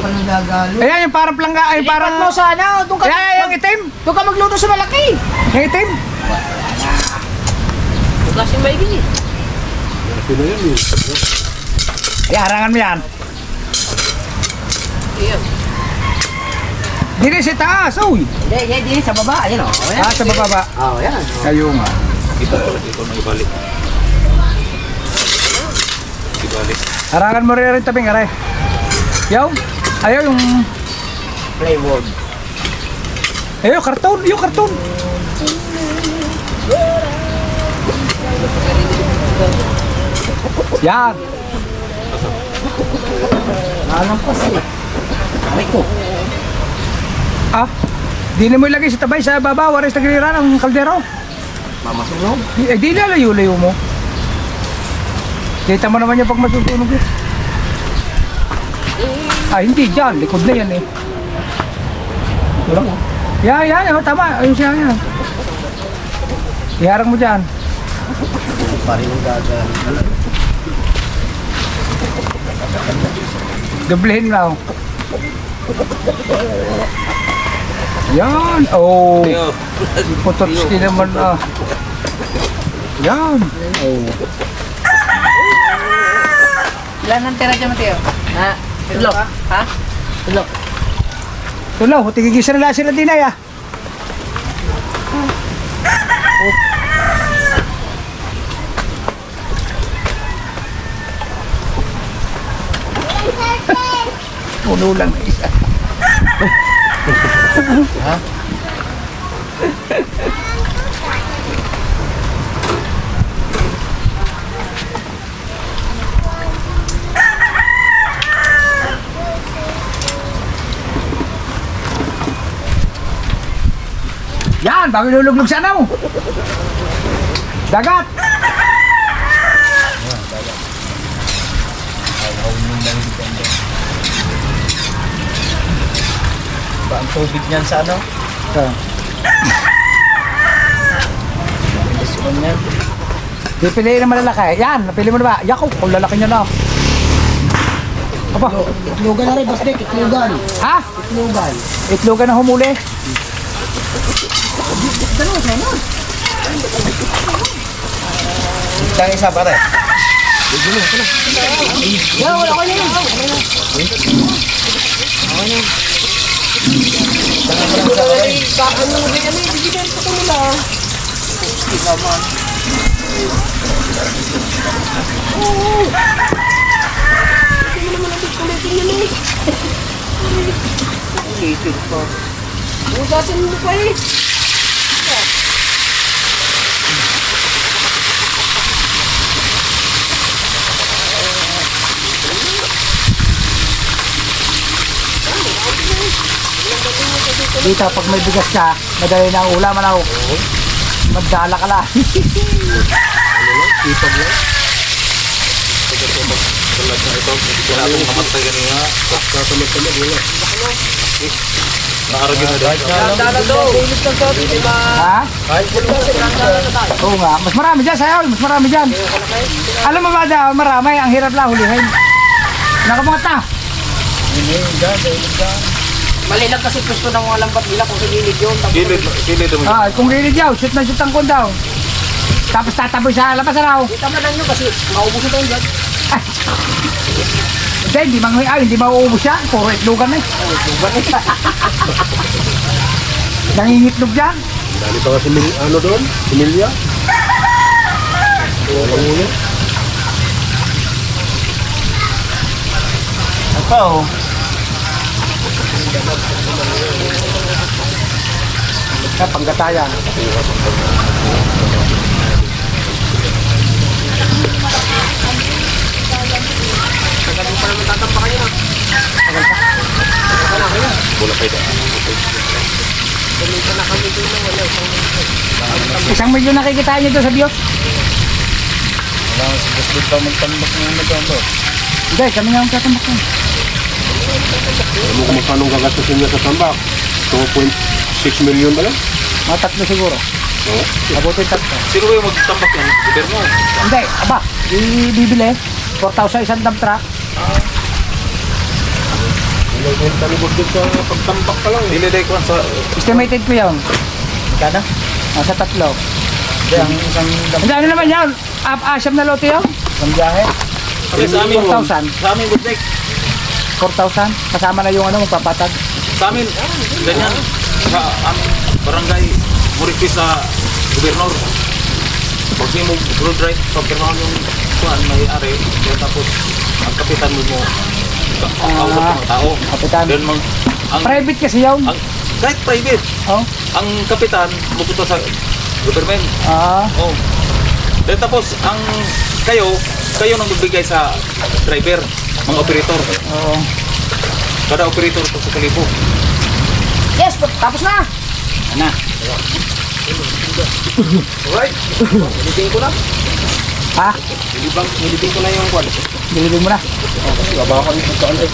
Ayan, yung parang plangga, ay parang... mo sana. Doon ka, Ayan, yung itim. doon ka magluto sa malaki. Yung itim. Gas yung maigi. Sino yan eh? Ayan, harangan mo yan. Iyan. Dili sa taas, uy. Hindi, sa baba. Ayan o. Ah, sa baba. Oh, yan. Kayo nga. Dito na ibalik. Ibalik. Harangan mo rin tabing, aray. Yaw, ayaw yung... Playboard. Ayaw, karton, yung karton. Yan. Nalampas eh. Aray ko. Ah, di na mo ilagay sa tabay sa baba, waris naglira ng kaldero. Mamasunog. Eh, di na layo-layo mo. Kita mo naman yung pag masusunog eh. Ah, hindi dyan. Likod na yan eh. Tulong mo. Yan. Tama. Ayun siya yan. Iharang mo dyan. Parin ang gagal. Doblehin mo. Yan. Oh. Ayo. Pototski naman ah. Yan. Oh. Ilan ang tira dyan, Mateo? Ha? Tulok. Ha? Tulok. Tulo, tigigisa na lang sila din ay ah. Puno lang na isa. Yan, bago iluluglog sa ano. Dagat. Ba ang tubig niyan sa ano? Gusto niya. Pipiliin na malalaki. Yan, napili mo na ba? Yako, kung lalaki niya na. Aba, Itlogan na rin, Bastek. Itlogan. ha? Itlogan. Itlogan na humuli. Isang isa pare. Ugasin mo pa eh. Dito, pag may bigas ka, madali na ang ulam, ano? Magdala ka lang. Tulad na ito. Kaya akong kamatay kanina. Naaragin na dahil. Dala daw. Ha? Oo nga, mas marami dyan sa'yo, mas marami dyan. Alam mo ba daw, marami, ang hirap lang hulihin. Nakapungat na. Malilag kasi gusto ng mga lambat nila kung sa gilid yun. Gilid mo. Ah, kung gilid yaw, shoot na shoot ang kun daw. Tapos tataboy sa labas raw. Di tama na nyo kasi maubusin tayo dyan. Hindi, hindi mauubos siya. Puro itlogan eh. Nangingitlog dyan. Dali pa nga si ano doon? Si Milya? Pangulo? Ito. Sa panggatayan. Isang milyon nakikita niyo doon sa Diyos. Wala si Bastek pa magtambak ng nagkando. Hindi, kami nga ang tatambak niya. Alam mo kung magkano gagastusin niya sa tambak? 2.6 million ba lang? Mga tatlo siguro. Oo. Abutin tatlo. Sino ba yung magtambak yan? Gobyerno. Hindi, aba, bibili. 4,000 isang dump truck. Nagbenta ni Budget sa pagtambak pa lang. Diliday ko sa... Estimated ko yun. Magkano? Sa tatlo. Hindi, ang isang Hindi, ano naman yan? Asyam na lote yun? isang biyahe. Sa amin, 4,000. sa amin, Budek. 4,000? Kasama na yung ano, magpapatag. Sa amin, ganyan. Sa aming barangay, muripis sa gobernador. Pag di mo road right, pagpirmahan yung kuhan, may-ari, kaya tapos ang kapitan mo kausap ng mga tao. Kapitan. Then ang Private kasi yun. kahit private, Oh. ang kapitan pupunta sa government. Ah. Oh. Then tapos ang kayo nang magbigay sa driver, mga operator. Oo. Kada operator sa kalibo. Yes, tapos na. Nilibing ko na. Ha? Nilibing ko na yung kwan. Bilibin mo na. Babakan ito sa ano.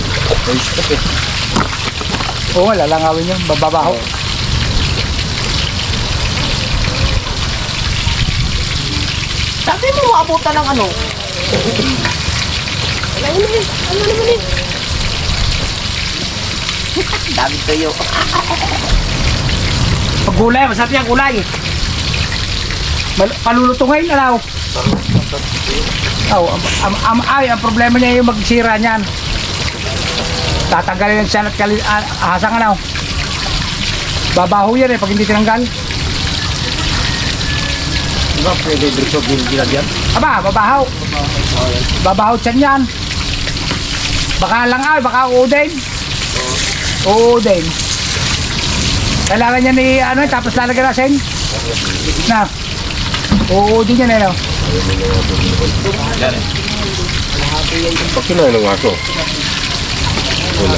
Oo, lalangawin yun. Bababaho. Dati mo maabutan ng ano. Ano naman eh. Dami tayo. Pag gulay, masarap yan gulay. Palulutungin na daw. Oh, ang problema niya yung magsira niyan. Tatanggalin siya at hasang ano. Babaho yan pag hindi tinanggal. Diba pwede dito ginagyan? Aba, babaho. Babaho siya yan. Baka lang baka uudin. Uudin. Kailangan niya ni ano, tapos lalagyan natin. Na. Uudin yan no. Yan eh. Pag kinain ng aso. Wala.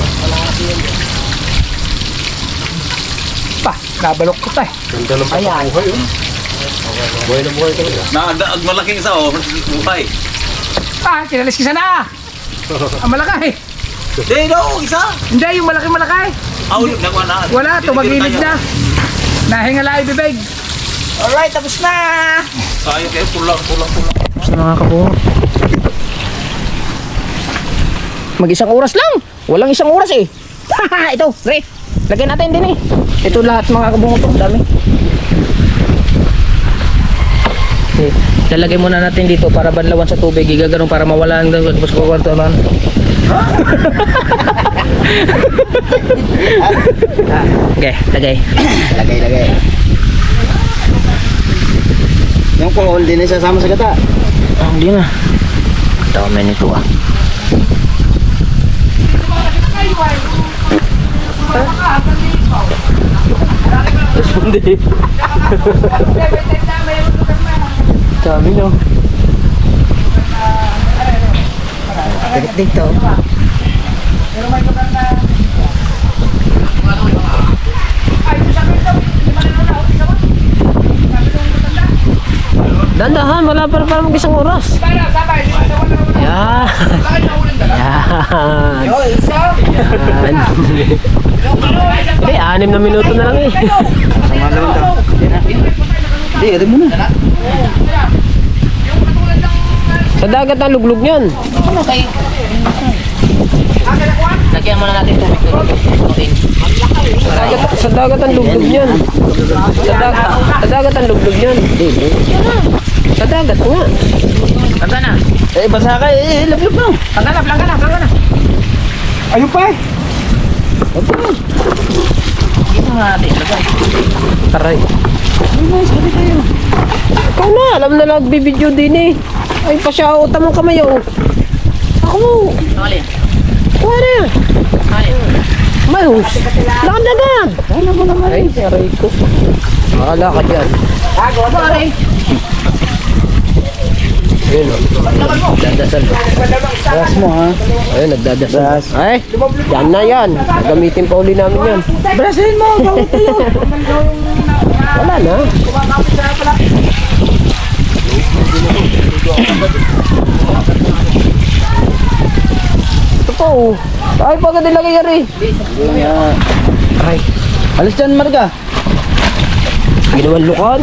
Pa, nabalok ko tayo. Ganda ng pagkakuhay yun. Buhay na buhay talaga. Ang malaking isa buhay. Ah, kinalis kisa na. Ang malaki. Hindi daw, isa. Hindi, yung malaki-malaki. Nakuha na. Wala, tumagilid na. Nahingala ibibig. Alright, tapos na. Sayang kayo, pulang. Tapos na mga kabungo. Mag-isang oras lang. Walang isang oras eh. Ito, Ray. Lagyan natin din eh. Ito lahat mga kabungo to. Dami. Okay. Lalagay muna natin dito para banlawan sa tubig. Igaganon para mawala ang dagat. Tapos kukwento naman. Okay, lagay. Lagay. Yung kohol din ay sasama sa gata. Hindi na. Dami nito ah. Hindi. Dami no. Dito. Dandahan, wala pa mag-isang oras. Yan. Yan. Yan. Hindi, 6 na minuto na lang eh. Sama na rin daw. Hindi, rin mo na. Sa dagat ang luglog niyan. Lagyan muna natin tubig doon. Sa dagat ang luglog niyan. Sa dagat ang luglog niyan. Sa dagat nga. Tanda na. Eh, basa ka eh. Lablog na. Plangga na. Ayun pa eh. Dito nga natin. Lagay. Taray. Ikaw na. Alam na nagbibideo din eh. Ay, pasyauta mong kamay oh. Ako mo. Kuha na yan. Mayos. Lakad-lagad. Ano mo naman? Ay, aray ko. Makala ka dyan. Gawa mo aray. Ayun o. Nagdadasal. Ras mo ha. Ayun, nagdadasal. Ay, yan na yan. Gagamitin pa uli namin yan. Brasilin mo. Gawin tayo. Wala na. Ito po oh. Ay, pagka din lagay yari. Aray. Alis dyan, Marga. Ginawan lukan.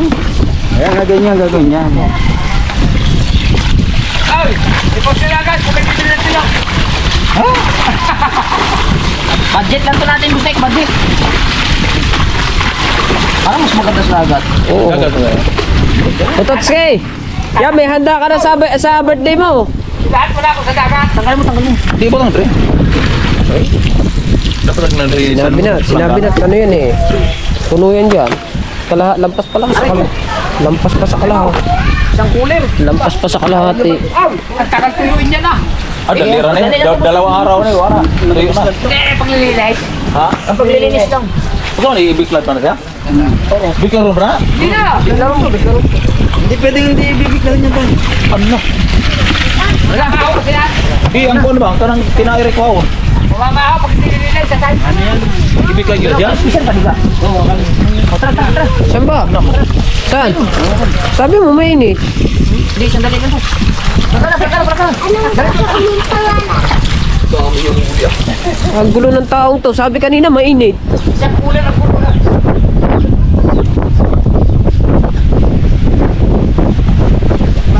Ayan, ganyan, ganyan. Ay, ikaw sila agad. Kung hindi sila sila. Budget lang to natin, Busek. Budget. Parang mas maganda sa lagat. Oo. Totske. Yan, may handa ka na sa birthday mo. Lahat wala ako sa dagat. Tanggal mo. Hindi ba lang, Dre? Dapat nag-narisan. Sinabi na, ano yan eh. Puno yan dyan. Lampas pa lang sa kalahati. Lampas pa sa kalahati. Isang cooler. Lampas pa sa kalahati. Ang tagal tuyuin niya na. Dalira na yun. Dalawang araw na yun. Wala. Tuyo na. Paglilinis. Ha? Ang paglilinis lang. Gusto mo i-biklat pa na siya? Biklar mo na? Hindi na. Hindi pwedeng hindi ibibig lang niya doon. Ano? Wala ka ako kasi yan. Ang kuwan ba? Ang tanang tinaire ko ako. Mama ako pag nililinis sa tayo. Ibiklat yun siya? Saan ba? Saan? Sabi mo mainit. Hindi, sandali lang. Baka. Ang gulo ng taong to. Sabi kanina mainit. Isang cooler ang puno na.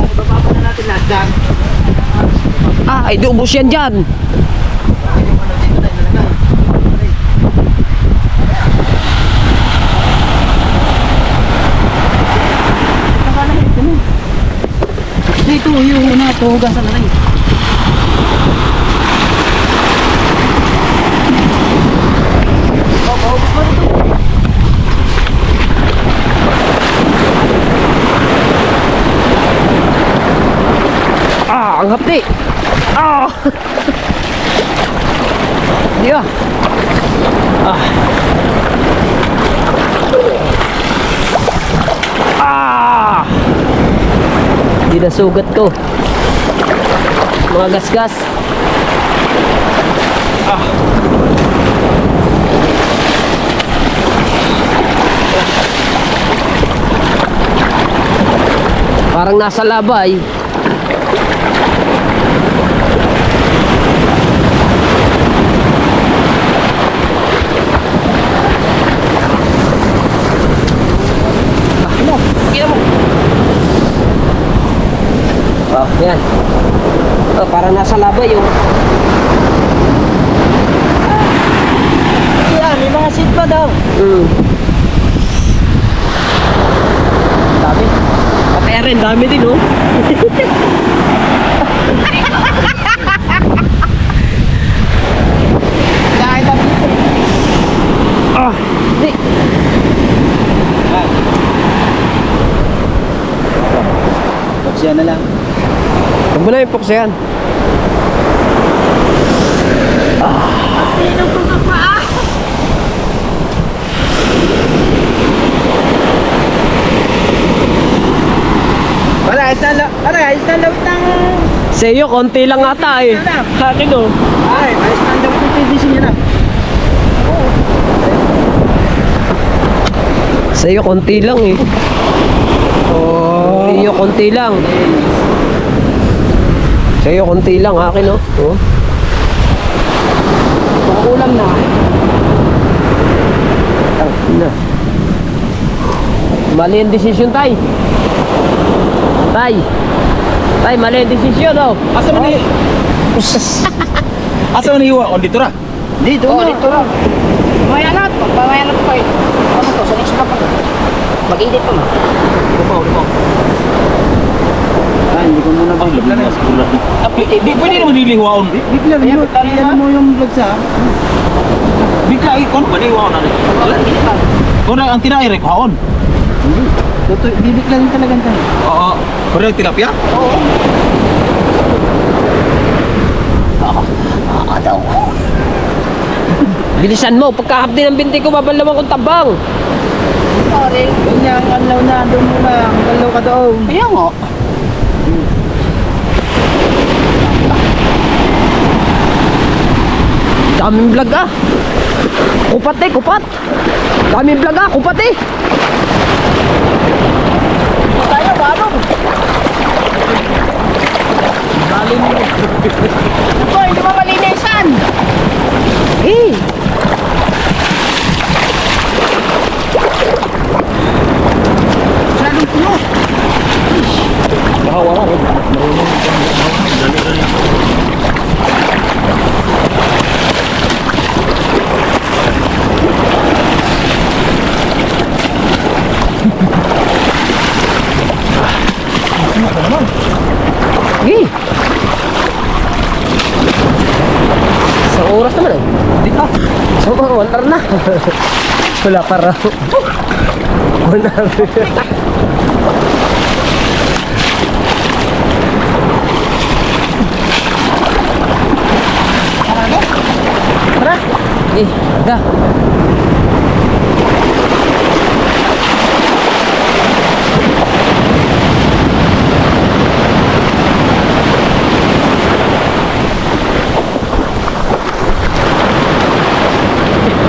Ibababa na natin lahat dyan. Ay doubos yan dyan. Dito yung una, tuhugasan na lang. Ang hapdi. Di ba? Di na sugat ko. Mga gasgas. Parang nasa labay. Yan. Parang nasa labay yung. Yan, may mga seat pa daw. Dami. Pati rin, dami din oh. Di. Siya na lang. Huwag mo na yung puksayan. Sino ko ka pa? Ayos na lawit ng... Sa'yo, konti lang ata eh. Akin oh. Ayos na lawit ng PVC niya na. Sa'yo, konti lang eh. Sa'yo, konti lang. Sa'yo, konti lang. Akin oh. Kulang na. Mali ang desisyon, Tay. Tay, mali ang desisyon oh. Asa man ni... Asa man ni Iwa? O dito ra? Dito na. Mamaya na. Mamaya na po kayo. Ano to? Sa next pa. Mag-edit pa mo. Lupaw. Hindi ko muna Ang labla na sa bulat. Di pwede naman nilihuaon. Bigla mo yung vlog sa... Bigla ay kung ba nilihuaon na rin? Kung na ang tinaire ko haon. Bibig lang talaga tayo. Oo. Kung na ang tilapia? Bilisan mo, pagkahapdi ng binti ko, babalaman kong tabang. Sorry. Ganyan ang anlaw na. Doon muna. Ang anlaw ka doon. Kaya nga. Daming vlog ah. Kupat eh, kupat. Daming vlog ah, kupat eh. Tayo, balong. Ito, hindi mo malinisan. Eh. Masyadong puno. Bahawa na rin. Wala pa raw. Wala. Ada.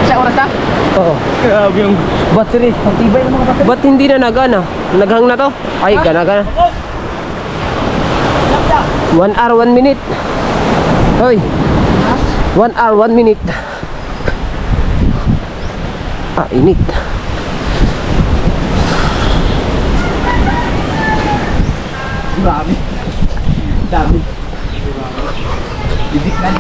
Sa oras ta? Oo. Grabe yung Battery. Ang tibay ng mga battery. Ba't hindi na nagana? Naghang na to? Ay, gana. 1 hour, 1 minute. Hoy. 1 hour, 1 minute. Ah, init. Dami. Dami. Bidik na.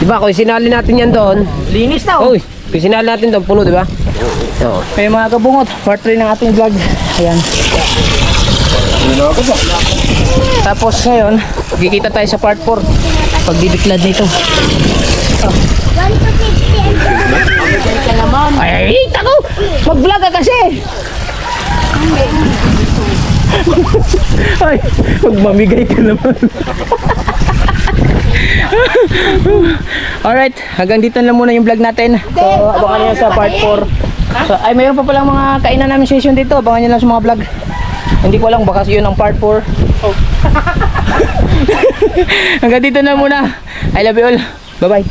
Diba, kung sinali natin yan doon, Linis na uy, kung sinali natin doon, puno, diba? Oo. May mga kabungot, part 3 ng ating vlog. Ayan. Tapos ngayon, kikita tayo sa part 4. Pagbibiklad nito. Ay, tako! Mag-vlog ka kasi! Ay, magmamigay ka naman. Alright, hanggang dito na muna yung vlog natin. So, abangan nyo sa part 4. So, ay, mayroon pa palang mga kainan namin session dito. Abangan nyo lang sa mga vlog. Hindi ko alam, baka yun ang part 4. Hanggang dito na muna. I love you all. Bye-bye.